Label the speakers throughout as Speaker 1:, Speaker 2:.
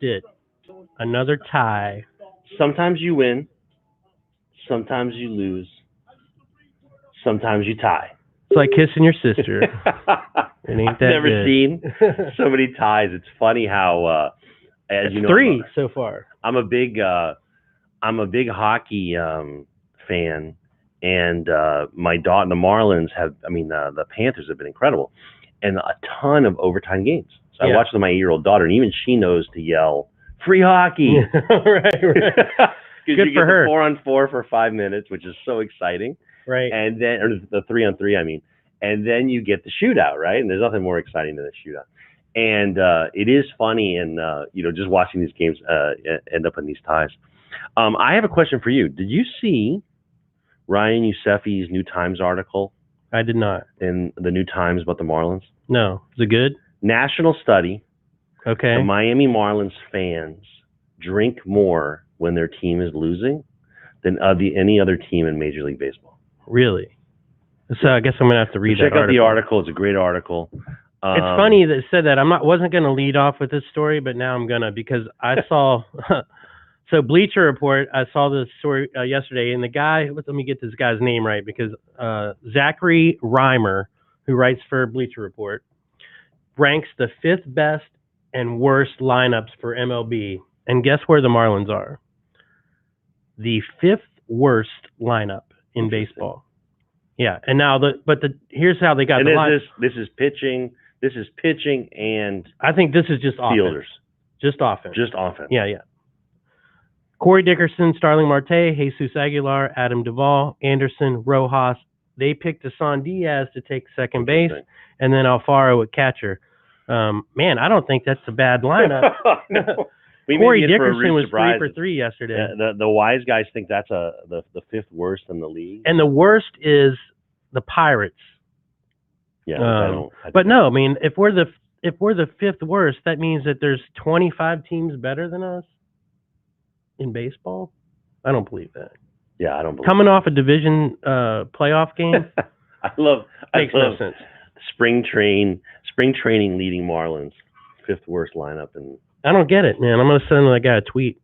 Speaker 1: Stitt. Another tie.
Speaker 2: Sometimes you win. Sometimes you lose. Sometimes you tie.
Speaker 1: It's like kissing your sister. It ain't
Speaker 2: I've
Speaker 1: that
Speaker 2: never
Speaker 1: good.
Speaker 2: seen so many ties. It's funny how, as
Speaker 1: It's
Speaker 2: you know,
Speaker 1: 3 so far.
Speaker 2: I'm a big hockey fan, and my daughter, the Marlins the Panthers have been incredible, and a ton of overtime games. So I watch with my 8-year-old daughter, and even she knows to yell free hockey.
Speaker 1: Right.
Speaker 2: Because
Speaker 1: Good
Speaker 2: you
Speaker 1: for
Speaker 2: get
Speaker 1: her.
Speaker 2: the 4-on-4 for 5 minutes, which is so exciting.
Speaker 1: Right.
Speaker 2: And then, or the 3-on-3, and then you get the shootout, right? And there's nothing more exciting than a shootout. And it is funny, and just watching these games end up in these ties. I have a question for you. Did you see Ryan Yousefi's New Times article?
Speaker 1: I did not.
Speaker 2: In the New Times about the Marlins?
Speaker 1: No. Is it good?
Speaker 2: National study.
Speaker 1: Okay.
Speaker 2: The Miami Marlins fans drink more when their team is losing than any other team in Major League Baseball.
Speaker 1: Really? So I guess I'm gonna have to read that
Speaker 2: article. Check out the article. It's a great article.
Speaker 1: It's funny that it said that. Wasn't gonna lead off with this story, but now I'm gonna, because I saw. So Bleacher Report, I saw this story yesterday, and the guy. Let me get this guy's name right, because Zachary Reimer, who writes for Bleacher Report, ranks the 5th best and worst lineups for MLB. And guess where the Marlins are? The 5th worst lineup in baseball. Yeah, and now here's how they got the line.
Speaker 2: This is pitching. This is pitching, and
Speaker 1: I think this is just
Speaker 2: fielders.
Speaker 1: Just offense.
Speaker 2: Just offense.
Speaker 1: Yeah. Corey Dickerson, Starling Marte, Jesus Aguilar, Adam Duvall, Anderson, Rojas. They picked Asan Diaz to take second base, and then Alfaro at catcher. Man, I don't think that's a bad lineup.
Speaker 2: No.
Speaker 1: Corey Dickerson was 3 for 3 yesterday.
Speaker 2: The wise guys think that's the 5th worst in the league.
Speaker 1: And the worst is the Pirates.
Speaker 2: Yeah,
Speaker 1: but no, if we're the 5th worst, that means that there's 25 teams better than us in baseball. I don't believe that.
Speaker 2: Yeah, I don't believe
Speaker 1: coming off a division playoff game. Makes no sense.
Speaker 2: Spring training leading Marlins, 5th worst lineup, and
Speaker 1: I don't get it, man. I'm gonna send that guy a tweet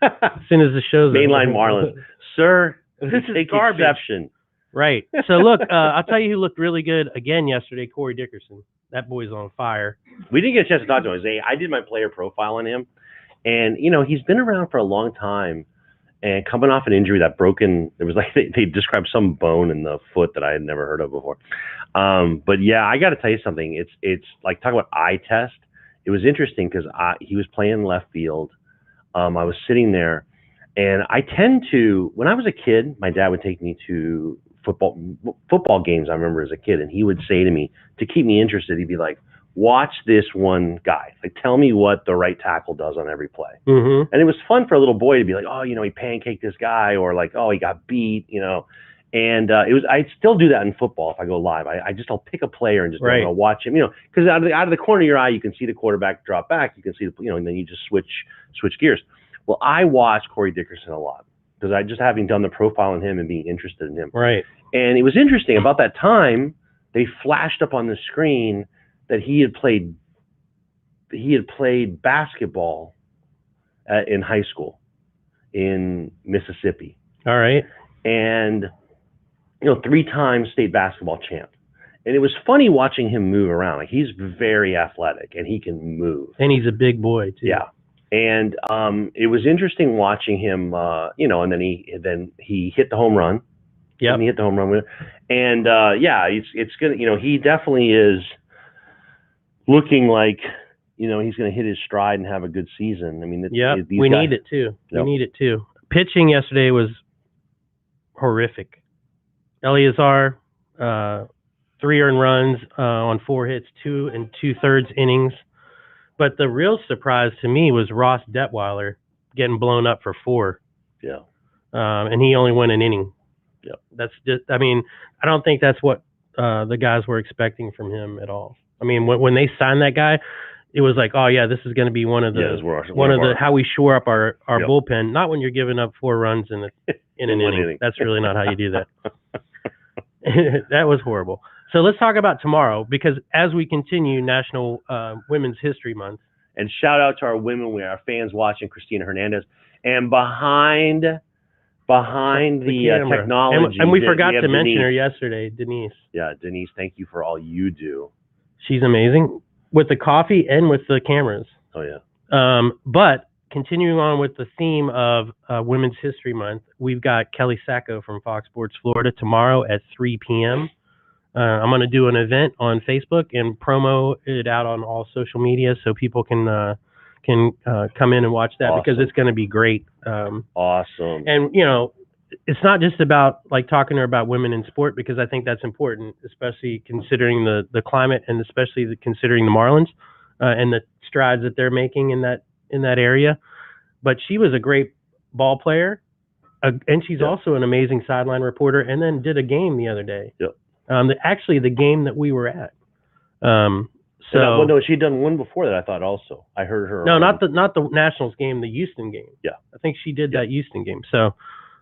Speaker 1: as soon as the show's
Speaker 2: Mainline Marlins, sir.
Speaker 1: This is
Speaker 2: take
Speaker 1: garbage.
Speaker 2: Exception.
Speaker 1: Right. So look, I'll tell you who looked really good again yesterday. Corey Dickerson. That boy's on fire.
Speaker 2: We didn't get a chance to talk to him. I did my player profile on him, and he's been around for a long time. And coming off an injury that broken, it was like they described some bone in the foot that I had never heard of before. But yeah, I got to tell you something. It's like, talk about eye test. It was interesting because he was playing left field. I was sitting there, and I tend to, when I was a kid, my dad would take me to football games. I remember as a kid, and he would say to me, to keep me interested, he'd be like, watch this one guy. Like, tell me what the right tackle does on every play.
Speaker 1: Mm-hmm.
Speaker 2: And it was fun for a little boy to be like, oh, he pancaked this guy, or like, oh, he got beat, And I'd still do that in football if I go live. I'll pick a player and just watch him, because out of the corner of your eye, you can see the quarterback drop back. You can see and then you just switch gears. Well, I watch Corey Dickerson a lot because I just, having done the profile on him and being interested in him.
Speaker 1: Right.
Speaker 2: And it was interesting about that time, they flashed up on the screen that he had played basketball in high school in Mississippi.
Speaker 1: All right.
Speaker 2: And 3-time state basketball champ. And it was funny watching him move around. Like, he's very athletic and he can move.
Speaker 1: And he's a big boy too.
Speaker 2: Yeah. And it was interesting watching him, and then he hit the home run.
Speaker 1: Yeah.
Speaker 2: And he hit the home run with it. And it's gonna, he definitely is looking like, he's going to hit his stride and have a good season. I mean,
Speaker 1: we need it too. Yep. We need it too. Pitching yesterday was horrific. Eleazar, 3 earned runs on 4 hits, 2 2/3 innings. But the real surprise to me was Ross Detweiler getting blown up for 4.
Speaker 2: Yeah.
Speaker 1: And he only went an inning.
Speaker 2: Yeah.
Speaker 1: That's just, I don't think that's what the guys were expecting from him at all. When they signed that guy, it was like, oh yeah, this is going to be one of the how we shore up our bullpen. Not when you're giving up 4 runs in an inning. That's really not how you do that. That was horrible. So let's talk about tomorrow, because as we continue National Women's History Month,
Speaker 2: And shout out to our women, our fans watching, Christina Hernandez. And behind the technology.
Speaker 1: And we forgot to mention her yesterday, Denise.
Speaker 2: Yeah, Denise, thank you for all you do.
Speaker 1: She's amazing with the coffee and with the cameras.
Speaker 2: Oh, yeah.
Speaker 1: But continuing on with the theme of Women's History Month, we've got Kelly Sacco from Fox Sports Florida tomorrow at 3 p.m. I'm going to do an event on Facebook and promo it out on all social media so people can come in and watch that because it's going to be great.
Speaker 2: Awesome.
Speaker 1: And, you know, it's not just about like talking to her about women in sport because I think that's important, especially considering the climate and especially considering the Marlins and the strides that they're making in that area. But she was a great ball player, and she's also an amazing sideline reporter, and then did a game the other day.
Speaker 2: Yep.
Speaker 1: Actually, the game that we were at.
Speaker 2: No, she'd done one before that. I thought also. I heard her.
Speaker 1: No, not the Nationals game, the Houston game.
Speaker 2: Yeah,
Speaker 1: I think she did that Houston game. So,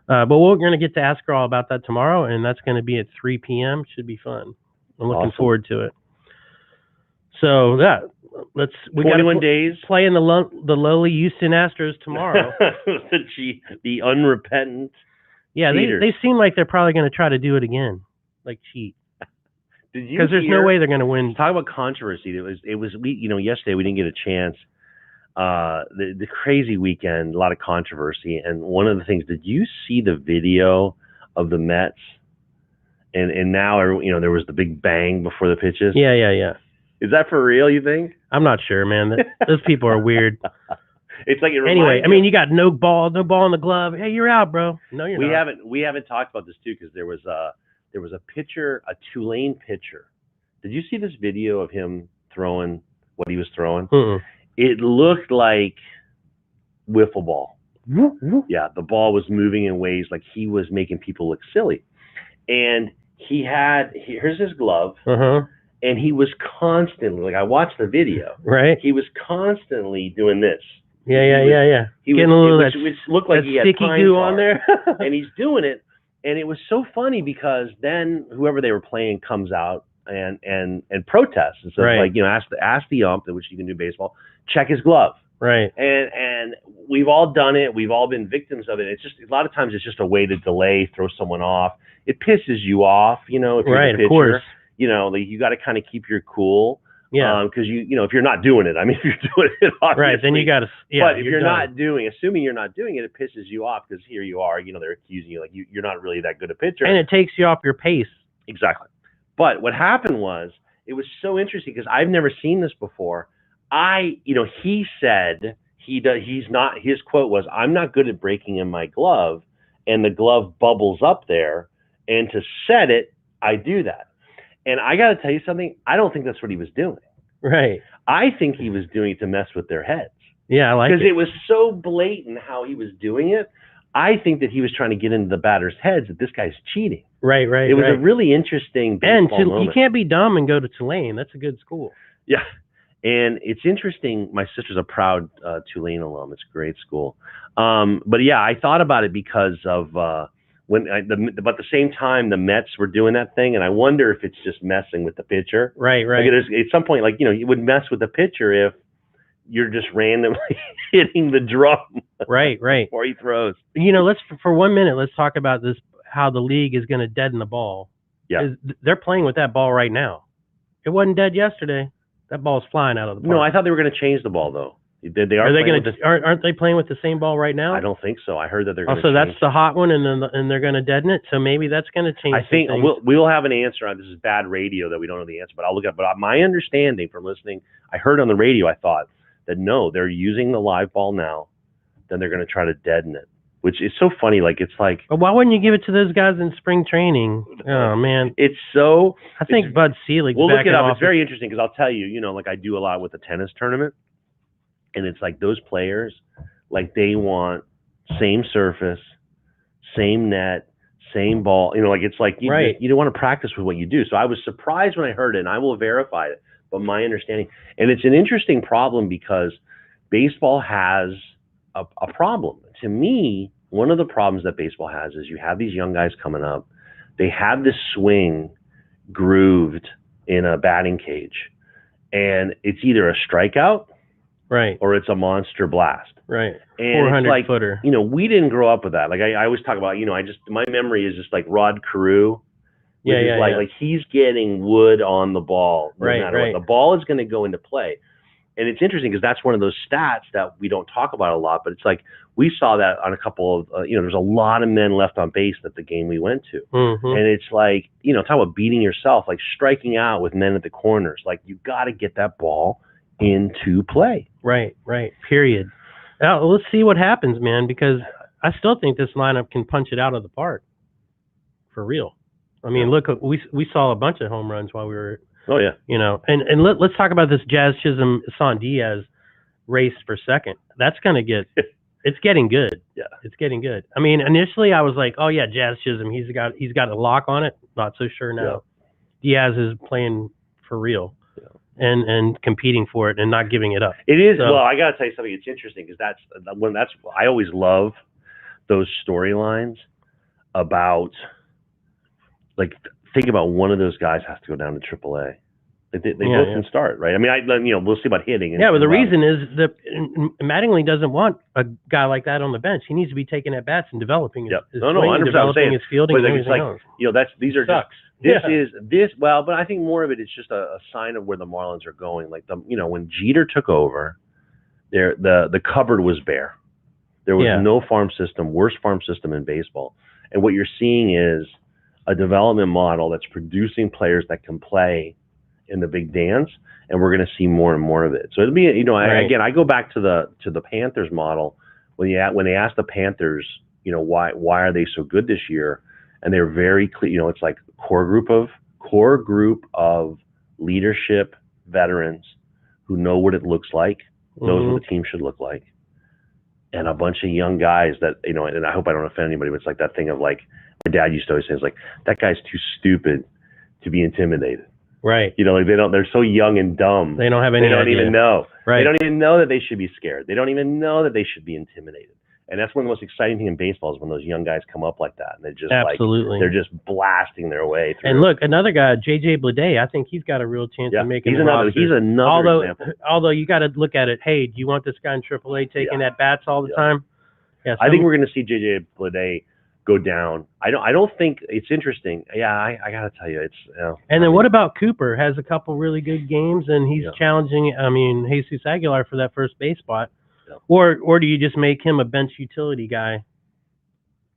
Speaker 1: but we're going to get to ask her all about that tomorrow, and that's going to be at 3 p.m. Should be fun. I'm looking forward to it. So we
Speaker 2: 21 days
Speaker 1: playing the lowly Houston Astros tomorrow.
Speaker 2: the unrepentant.
Speaker 1: Yeah, they seem like they're probably going to try to do it again, like cheat. Because there's no way they're going to win.
Speaker 2: Talk about controversy. It was yesterday we didn't get a chance. The crazy weekend, a lot of controversy, and one of the things. Did you see the video of the Mets? And now there was the big bang before the pitches.
Speaker 1: Yeah.
Speaker 2: Is that for real? You think?
Speaker 1: I'm not sure, man. Those people are weird.
Speaker 2: It's like
Speaker 1: anyway. I mean, you got no ball in the glove. Hey, you're out, bro. No, you're not.
Speaker 2: We haven't talked about this too because there was a pitcher, a Tulane pitcher. Did you see this video of him throwing what he was throwing?
Speaker 1: Mm-mm.
Speaker 2: It looked like wiffle ball. Yeah, the ball was moving in ways like he was making people look silly. And here's his glove. And he was constantly, like I watched the video.
Speaker 1: Right.
Speaker 2: He was constantly doing this.
Speaker 1: Yeah. Getting a little
Speaker 2: which looked like he had
Speaker 1: sticky goo on there.
Speaker 2: And he's doing it. And it was so funny because then whoever they were playing comes out and protests and says, like, ask the ump, which you can do baseball, check his glove.
Speaker 1: Right.
Speaker 2: And we've all done it. We've all been victims of it. It's just a lot of times it's just a way to delay, throw someone off. It pisses you off, if you're the pitcher.
Speaker 1: Of course.
Speaker 2: You got to kind of keep your cool.
Speaker 1: Yeah.
Speaker 2: Because if you're not doing it, I mean, if you're doing it, obviously. Right.
Speaker 1: Then you got to. Yeah.
Speaker 2: But if you're not assuming you're not doing it, it pisses you off because here you are. They're accusing you like you're not really that good a pitcher.
Speaker 1: And it takes you off your pace.
Speaker 2: Exactly. But what happened was it was so interesting because I've never seen this before. He said he's not. His quote was, "I'm not good at breaking in my glove, and the glove bubbles up there, and to set it, I do that." And I got to tell you something. I don't think that's what he was doing.
Speaker 1: Right.
Speaker 2: I think he was doing it to mess with their heads.
Speaker 1: Yeah, I like it.
Speaker 2: Because it was so blatant how he was doing it. I think that he was trying to get into the batter's heads that this guy's cheating.
Speaker 1: Right.
Speaker 2: It was a really interesting baseball moment.
Speaker 1: You can't be dumb and go to Tulane. That's a good school.
Speaker 2: Yeah. And it's interesting. My sister's a proud Tulane alum. It's a great school. But yeah, I thought about it because of but at the same time the Mets were doing that thing, and I wonder if it's just messing with the pitcher.
Speaker 1: Right.
Speaker 2: Like at some point, you would mess with the pitcher if you're just randomly hitting the drum.
Speaker 1: Right.
Speaker 2: Before he throws.
Speaker 1: Let's for 1 minute. Let's talk about this. How the league is going to deaden the ball.
Speaker 2: Yeah.
Speaker 1: They're playing with that ball right now. It wasn't dead yesterday. That ball's flying out of the park.
Speaker 2: No, I thought they were going to change the ball though.
Speaker 1: Aren't they playing with the same ball right now?
Speaker 2: I don't think so. I heard that they're going to
Speaker 1: change. That's the hot one, and they're going to deaden it. So maybe that's going to change.
Speaker 2: I think we'll have an answer on this. Is bad radio that we don't know the answer, but I'll look up. But my understanding from listening, I heard on the radio. I thought that no, they're using the live ball now. Then they're going to try to deaden it, which is so funny. It's like.
Speaker 1: But why wouldn't you give it to those guys in spring training? Oh man,
Speaker 2: it's so.
Speaker 1: I think Bud Selig.
Speaker 2: We'll look it up. It's very interesting because I'll tell you. I do a lot with the tennis tournament. And it's like those players, they want same surface, same net, same ball. It's like you don't want to practice with what you do. So I was surprised when I heard it, and I will verify it. But my understanding, and it's an interesting problem because baseball has a problem. To me, one of the problems that baseball has is you have these young guys coming up. They have this swing grooved in a batting cage, and it's either a strikeout
Speaker 1: Right.
Speaker 2: or it's a monster blast.
Speaker 1: Right.
Speaker 2: And
Speaker 1: 400
Speaker 2: it's like,
Speaker 1: footer.
Speaker 2: we didn't grow up with that. Like I always talk about, my memory is just like Rod Carew. Like he's getting wood on the ball no matter what. The ball is going to go into play. And it's interesting because that's one of those stats that we don't talk about a lot, but it's like we saw that on a couple of, there's a lot of men left on base at the game we went to.
Speaker 1: Mm-hmm.
Speaker 2: And it's like, talk about beating yourself, like striking out with men at the corners. Like you got to get that ball into play.
Speaker 1: Right. Period. Now, let's see what happens, man, because I still think this lineup can punch it out of the park. For real. I mean, look, we saw a bunch of home runs while we were.
Speaker 2: Oh yeah.
Speaker 1: And let's talk about this Jazz Chisholm San Diaz race for second. That's gonna get. It's getting good.
Speaker 2: Yeah.
Speaker 1: It's getting good. I mean, initially I was like, oh yeah, Jazz Chisholm, he's got a lock on it. Not so sure now. Yeah. Diaz is playing for real.
Speaker 2: Yeah.
Speaker 1: And competing for it and not giving it up.
Speaker 2: It is. Well, I gotta tell you something. It's interesting because I always love those storylines about, like, think about one of those guys has to go down to AAA. They both can start, right? I mean, we'll see about hitting.
Speaker 1: But the reason is that Mattingly doesn't want a guy like that on the bench. He needs to be taking at bats and developing his swing, developing his fielding, and everything else. But
Speaker 2: I think more of it is just a sign of where the Marlins are going. Like when Jeter took over, the cupboard was bare. There was no farm system, worst farm system in baseball. And what you're seeing is a development model that's producing players that can play in the big dance, and we're going to see more and more of it. So it'll be, I go back to the Panthers model when they asked the Panthers, why are they so good this year, and they're very clear. It's like core group of leadership veterans who know what it looks like, knows what the team should look like, and a bunch of young guys that and I hope I don't offend anybody, but it's like that thing of like my dad used to always say, it's like that guy's too stupid to be intimidated.
Speaker 1: Right.
Speaker 2: They're so young and dumb.
Speaker 1: They don't have any idea.
Speaker 2: They don't even know.
Speaker 1: Right.
Speaker 2: They don't even know that they should be scared. They don't even know that they should be intimidated. And that's one of the most exciting things in baseball is when those young guys come up like that. And they're just they're just blasting their way through.
Speaker 1: And look, another guy, J.J. Bleday, I think he's got a real chance of making the roster.
Speaker 2: He's another example.
Speaker 1: Although you got to look at it, hey, do you want this guy in AAA taking at bats all the time? Yeah,
Speaker 2: I think we're going to see J.J. Bleday go down. I don't think it's interesting. Yeah, I gotta tell you, it's.
Speaker 1: And then what about Cooper? Has a couple really good games, and he's challenging. I mean, Jesus Aguilar for that first base spot. Yeah. Or do you just make him a bench utility guy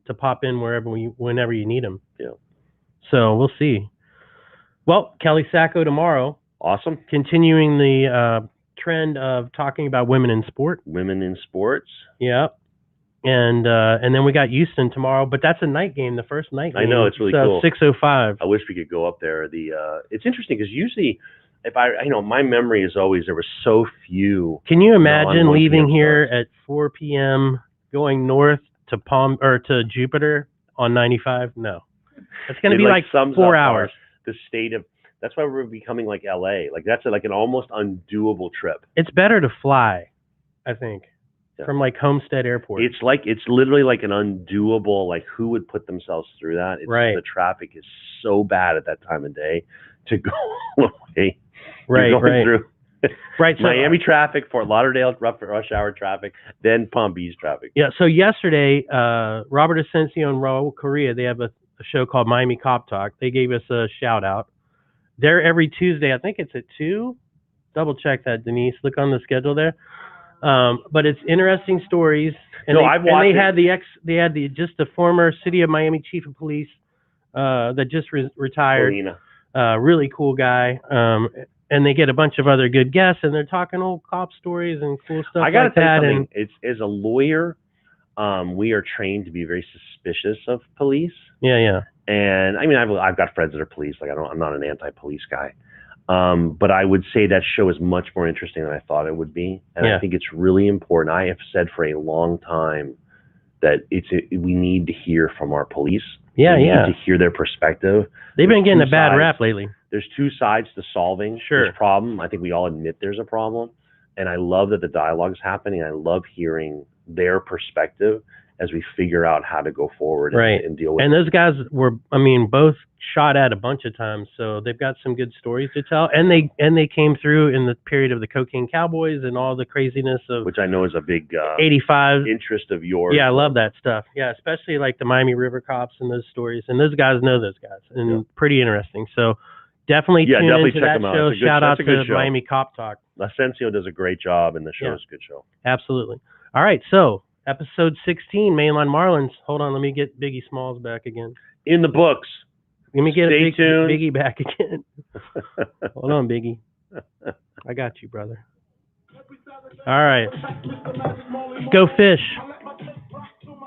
Speaker 1: to pop in whenever you need him?
Speaker 2: Yeah.
Speaker 1: So we'll see. Well, Kelly Sacco tomorrow.
Speaker 2: Awesome.
Speaker 1: Continuing the trend of talking about women in sport.
Speaker 2: Women in sports.
Speaker 1: Yeah. And then we got Houston tomorrow, but that's a night game, the first night game.
Speaker 2: I know, it's really cool.
Speaker 1: 6:05.
Speaker 2: I wish we could go up there. It's interesting because usually, my memory is always there were so few.
Speaker 1: Can you imagine leaving here at 4 p.m. going north to Jupiter on 95? No, it's going to be like 4 hours.
Speaker 2: The state of that's why we're becoming like LA. Like that's like an almost undoable trip.
Speaker 1: It's better to fly, I think. From like Homestead Airport.
Speaker 2: It's literally like an undoable, like who would put themselves through that? The traffic is so bad at that time of day to go all the way. Through Miami traffic, Fort Lauderdale rush hour traffic, then Palm Beach traffic.
Speaker 1: Yeah, so yesterday, Robert Asensio and Raul Correa, they have a show called Miami Cop Talk. They gave us a shout out. They're every Tuesday, I think it's at 2. Double check that, Denise. Look on the schedule there. But it's interesting stories, and they had the former City of Miami Chief of Police that just retired, really cool guy, and they get a bunch of other good guests, and they're talking old cop stories and cool stuff. I gotta tell you something.
Speaker 2: It's as a lawyer, we are trained to be very suspicious of police.
Speaker 1: Yeah.
Speaker 2: And I mean, I've got friends that are police. Like I'm not an anti-police guy. But I would say that show is much more interesting than I thought it would be. And I think it's really important. I have said for a long time that we need to hear from our police. We need to hear their perspective.
Speaker 1: They've been getting a bad rap lately.
Speaker 2: There's two sides to solving this problem. I think we all admit there's a problem. And I love that the dialogue is happening. I love hearing their perspective. as we figure out how to go forward
Speaker 1: Right.
Speaker 2: and deal with
Speaker 1: And
Speaker 2: it.
Speaker 1: those guys were, I mean, both shot at a bunch of times, so they've got some good stories to tell. And they came through in the period of the Cocaine Cowboys and all the craziness of
Speaker 2: Which I know is a big
Speaker 1: 85
Speaker 2: interest of yours.
Speaker 1: Yeah, I love that stuff. Yeah, especially like the Miami River Cops and those stories. And those guys know those guys, and pretty interesting. So definitely tune
Speaker 2: definitely
Speaker 1: into
Speaker 2: check
Speaker 1: that
Speaker 2: them out.
Speaker 1: show.
Speaker 2: It's a good-
Speaker 1: Shout out
Speaker 2: that's a good
Speaker 1: to
Speaker 2: show.
Speaker 1: Miami Cop Talk.
Speaker 2: Asensio does a great job, and the show is a good show.
Speaker 1: Absolutely. All right, so episode 16, Mainline Marlins. Hold on, let me get Biggie Smalls back again.
Speaker 2: In the books.
Speaker 1: Let me get
Speaker 2: Stay tuned.
Speaker 1: Biggie back again. Hold on, Biggie. I got you, brother. All right. Go Fish.